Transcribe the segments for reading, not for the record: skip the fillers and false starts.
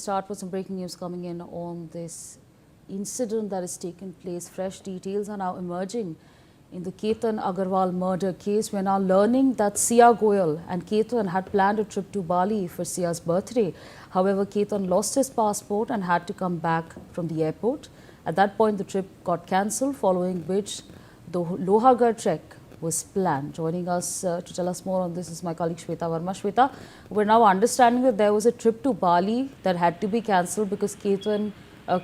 start with some breaking news coming in on this incident that has taken place. Fresh details are now emerging in the Ketan Agarwal murder case. We are now learning that Siya Goyal and Ketan had planned a trip to Bali for Siya's birthday. However, Ketan lost his passport and had to come back from the airport. At that point, the trip got cancelled, following which the Lohagarh trek was planned. Joining us to tell us more on this is my colleague Shweta Verma. Shweta, we're now understanding that there was a trip to Bali that had to be cancelled because Ketan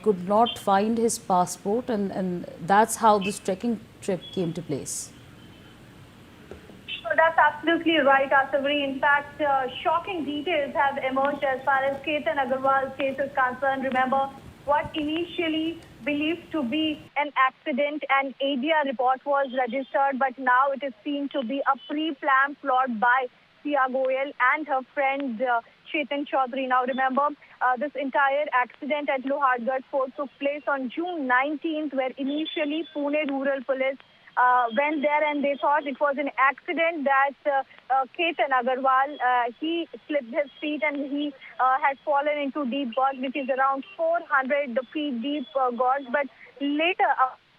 could not find his passport, and that's how this trekking trip came to place. So that's absolutely right, Asavri. In fact, shocking details have emerged as far as Ketan Agarwal's case is concerned. Remember, what initially believed to be an accident, an ADR report was registered, but now it is seen to be a pre-planned plot by Siya Goyal and her friend Ketan Chaudhary. Now remember, this entire accident at Lohagarh Fort took place on June 19th, where initially Pune Rural Police went there and they thought it was an accident that Ketan Agarwal, he slipped his feet and he had fallen into deep gorge, which is around 400 feet deep gorge. But later,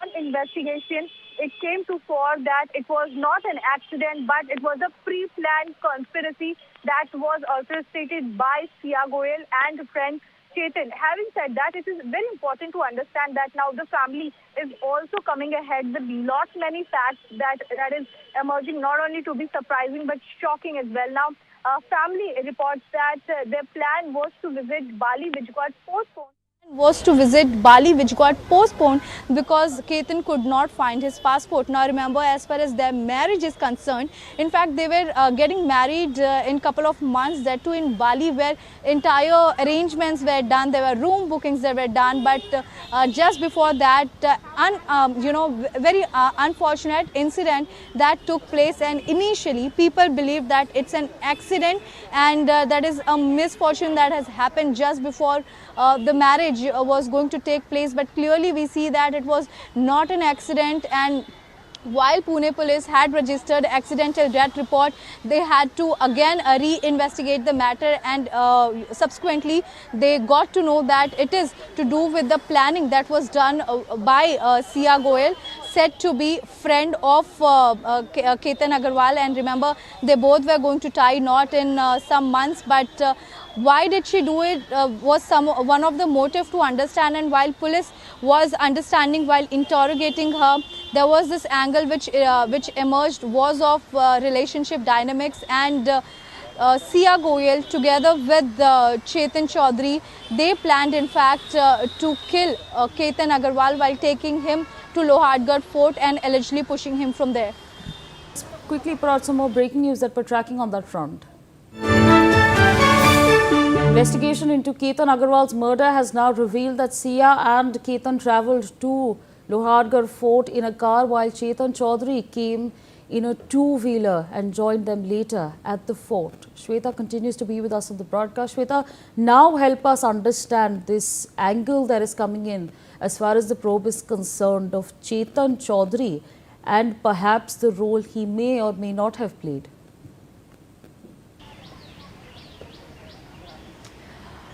on investigation, it came to fore that it was not an accident, but it was a pre-planned conspiracy that was orchestrated by Siya Goyal and friend Ketan. Having said that, it is very important to understand that now the family is also coming ahead with many facts that is emerging, not only to be surprising but shocking as well. Now, family reports that their plan was to visit Bali, which got postponed. Because Ketan could not find his passport. Now remember, as far as their marriage is concerned, in fact they were getting married in couple of months, that too in Bali, where entire arrangements were done, there were room bookings that were done, but just before that very unfortunate incident that took place, and initially people believed that it's an accident and that is a misfortune that has happened just before the marriage was going to take place. But clearly we see that it was not an accident, and while Pune police had registered accidental death report, they had to again re-investigate the matter, and subsequently they got to know that it is to do with the planning that was done by Siya Goyal, said to be friend of Ketan Agarwal. And remember, they both were going to tie knot in some months, but why did she do it was one of the motive to understand. And while police was understanding, while interrogating her, there was this angle which emerged was of relationship dynamics, and Siya Goyal together with Ketan Chaudhary, they planned in fact to kill Ketan Agarwal while taking him to Lohagarh Fort and allegedly pushing him from there. Let's quickly put out some more breaking news that we're tracking on that front. Investigation into Ketan Agarwal's murder has now revealed that Siya and Ketan travelled to Lohagarh Fort in a car, while Ketan Chaudhary came in a two-wheeler and joined them later at the fort. Shweta continues to be with us on the broadcast. Shweta, now help us understand this angle that is coming in as far as the probe is concerned of Ketan Chaudhary and perhaps the role he may or may not have played.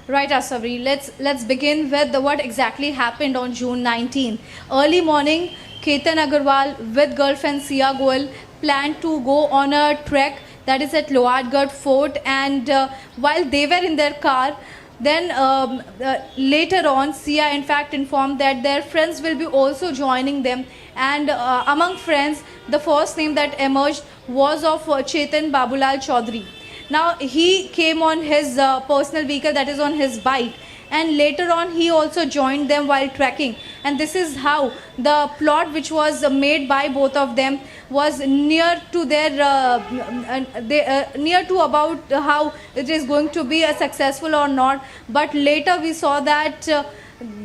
Right, Asavri. Let's begin with what exactly happened on June 19. Early morning, Ketan Agarwal with girlfriend Siya Goyal planned to go on a trek that is at Lohagarh Fort, and while they were in their car, then later on Siya in fact informed that their friends will be also joining them, and among friends the first name that emerged was of Ketan Babulal Chaudhary. Now he came on his personal vehicle, that is on his bike, and later on he also joined them while trekking. And this is how the plot which was made by both of them was near to their near to about how it is going to be a successful or not. But later we saw that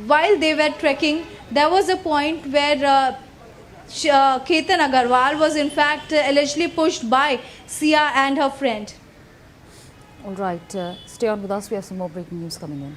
while they were trekking, there was a point where Ketan Agarwal was in fact allegedly pushed by Siya and her friend. All right, stay on with us. We have some more breaking news coming in.